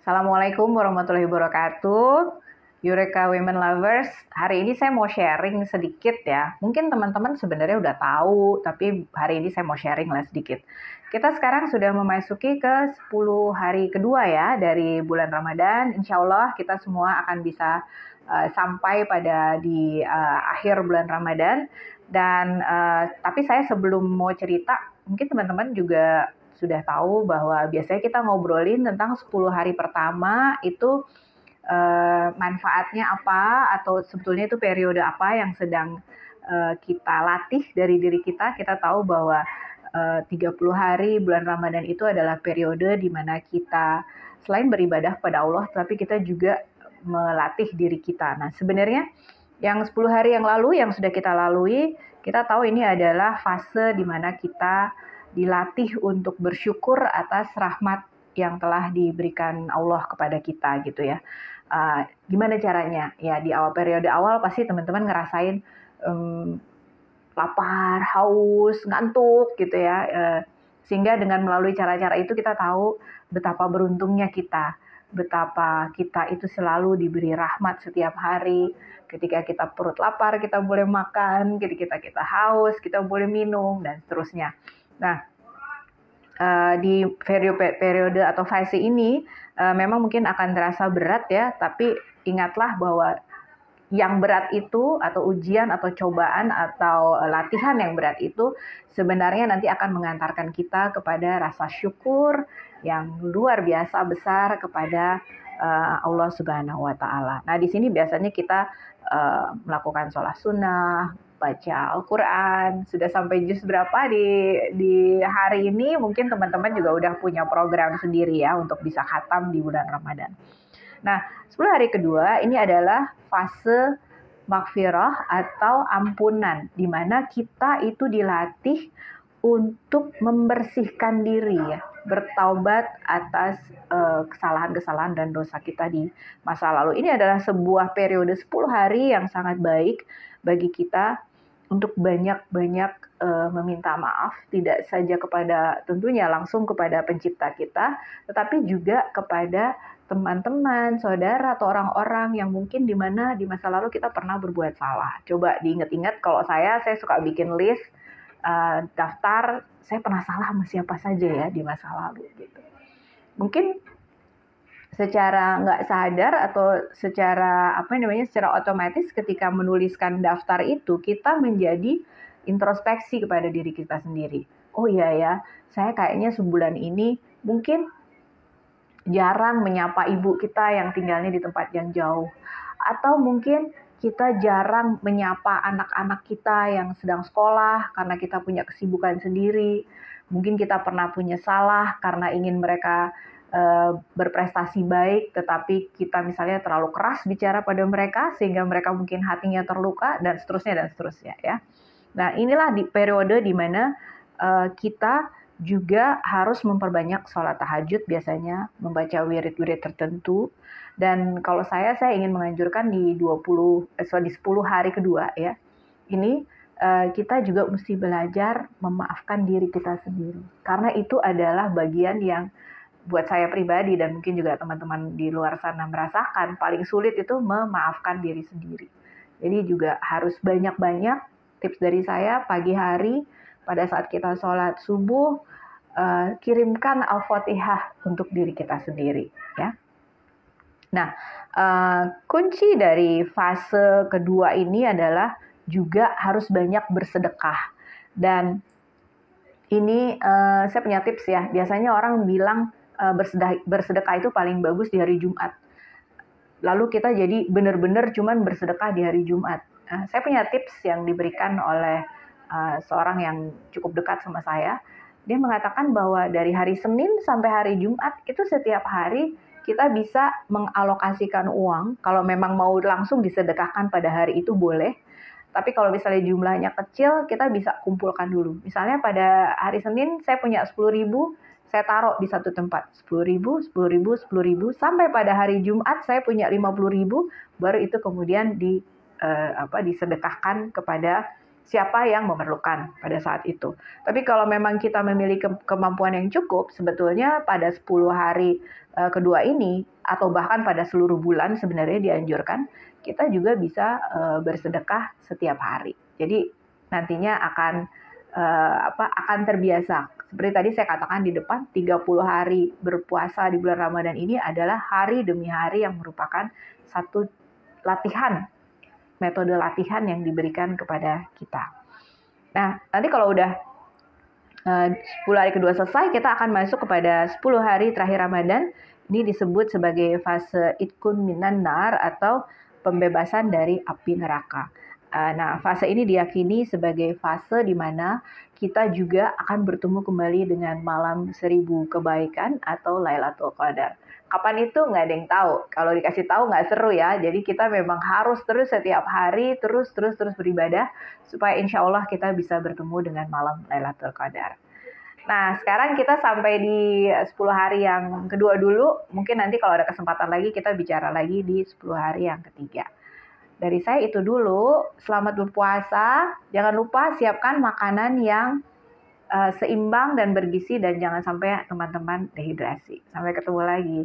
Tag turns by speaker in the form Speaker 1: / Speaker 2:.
Speaker 1: Assalamualaikum warahmatullahi wabarakatuh. Eureka Women Lovers, hari ini saya mau sharing sedikit ya. Mungkin teman-teman sebenarnya udah tahu, tapi hari ini saya mau sharing lah sedikit. Kita sekarang sudah memasuki ke 10 hari kedua ya dari bulan Ramadan. Insya Allah kita semua akan bisa sampai pada di akhir bulan Ramadan. Dan tapi saya sebelum mau cerita, mungkin teman-teman juga sudah tahu bahwa biasanya kita ngobrolin tentang 10 hari pertama itu manfaatnya apa, atau sebetulnya itu periode apa yang sedang kita latih dari diri kita. Kita tahu bahwa 30 hari bulan Ramadan itu adalah periode di mana kita selain beribadah kepada Allah, tapi kita juga melatih diri kita. Nah, sebenarnya yang 10 hari yang lalu yang sudah kita lalui, kita tahu ini adalah fase di mana kita dilatih untuk bersyukur atas rahmat yang telah diberikan Allah kepada kita gitu ya. Gimana caranya? Ya di periode awal pasti teman-teman ngerasain lapar, haus, ngantuk gitu ya. Sehingga dengan melalui cara-cara itu kita tahu betapa beruntungnya kita. Betapa kita itu selalu diberi rahmat setiap hari. Ketika kita perut lapar, kita boleh makan. Ketika kita haus, kita boleh minum, dan seterusnya. Nah, di periode atau fase ini memang mungkin akan terasa berat ya, tapi ingatlah bahwa yang berat itu atau ujian atau cobaan atau latihan yang berat itu sebenarnya nanti akan mengantarkan kita kepada rasa syukur yang luar biasa besar kepada Allah Subhanahu wa Ta'ala. Nah, di sini biasanya kita melakukan sholat sunnah, baca Al-Quran. Sudah sampai juz berapa di hari ini, mungkin teman-teman juga udah punya program sendiri ya untuk bisa khatam di bulan Ramadan. Nah, 10 hari kedua ini adalah fase maghfirah atau ampunan, di mana kita itu dilatih untuk membersihkan diri ya, bertaubat atas kesalahan-kesalahan dan dosa kita di masa lalu. Ini adalah sebuah periode 10 hari yang sangat baik bagi kita untuk banyak-banyak meminta maaf, tidak saja kepada tentunya langsung kepada pencipta kita, tetapi juga kepada teman-teman, saudara, atau orang-orang yang mungkin di mana di masa lalu kita pernah berbuat salah. Coba diingat-ingat, kalau saya suka bikin list, daftar, saya pernah salah sama siapa saja ya di masa lalu gitu. Mungkin secara nggak sadar atau secara secara otomatis ketika menuliskan daftar itu, kita menjadi introspeksi kepada diri kita sendiri. Oh iya ya, saya kayaknya sebulan ini mungkin jarang menyapa ibu kita yang tinggalnya di tempat yang jauh. Atau mungkin kita jarang menyapa anak-anak kita yang sedang sekolah karena kita punya kesibukan sendiri. Mungkin kita pernah punya salah karena ingin mereka berprestasi baik, tetapi kita misalnya terlalu keras bicara pada mereka sehingga mereka mungkin hatinya terluka, dan seterusnya ya. Nah, inilah di periode di mana kita juga harus memperbanyak sholat tahajud, biasanya membaca wirid-wirid tertentu. Dan kalau saya ingin menganjurkan di 10 hari kedua ya, ini kita juga mesti belajar memaafkan diri kita sendiri. Karena itu adalah bagian yang buat saya pribadi dan mungkin juga teman-teman di luar sana merasakan paling sulit itu memaafkan diri sendiri. Jadi juga harus banyak-banyak tips dari saya pagi hari pada saat kita sholat subuh, kirimkan Al-Fatihah untuk diri kita sendiri ya. Nah, kunci dari fase kedua ini adalah juga harus banyak bersedekah. Dan ini saya punya tips ya. Biasanya orang bilang bersedekah itu paling bagus di hari Jumat. Lalu kita jadi benar-benar cuman bersedekah di hari Jumat. Saya punya tips yang diberikan oleh seorang yang cukup dekat sama saya. Dia mengatakan bahwa dari hari Senin sampai hari Jumat itu setiap hari kita bisa mengalokasikan uang. Kalau memang mau langsung disedekahkan pada hari itu boleh. Tapi kalau misalnya jumlahnya kecil, kita bisa kumpulkan dulu. Misalnya pada hari Senin saya punya 10.000, saya taruh di satu tempat. 10.000, 10.000, 10.000. Sampai pada hari Jumat saya punya 50.000, baru itu kemudian disedekahkan kepada siapa yang memerlukan pada saat itu. Tapi kalau memang kita memiliki kemampuan yang cukup, sebetulnya pada 10 hari kedua ini, atau bahkan pada seluruh bulan sebenarnya dianjurkan, kita juga bisa bersedekah setiap hari. Jadi nantinya akan terbiasa. Seperti tadi saya katakan di depan, 30 hari berpuasa di bulan Ramadan ini adalah hari demi hari yang merupakan satu latihan, metode latihan yang diberikan kepada kita. Nah, nanti kalau udah 10 hari kedua selesai, kita akan masuk kepada 10 hari terakhir Ramadan. Ini disebut sebagai fase itkun minan nar atau pembebasan dari api neraka. Nah, fase ini diyakini sebagai fase di mana kita juga akan bertemu kembali dengan malam 1000 kebaikan atau Lailatul Qadar. Kapan itu nggak ada yang tahu. Kalau dikasih tahu nggak seru ya. Jadi kita memang harus terus setiap hari terus beribadah supaya insya Allah kita bisa bertemu dengan malam Lailatul Qadar. Nah, sekarang kita sampai di 10 hari yang kedua dulu. Mungkin nanti kalau ada kesempatan lagi kita bicara lagi di 10 hari yang ketiga. Dari saya itu dulu. Selamat berpuasa. Jangan lupa siapkan makanan yang seimbang dan bergizi dan jangan sampai teman-teman dehidrasi. Sampai ketemu lagi.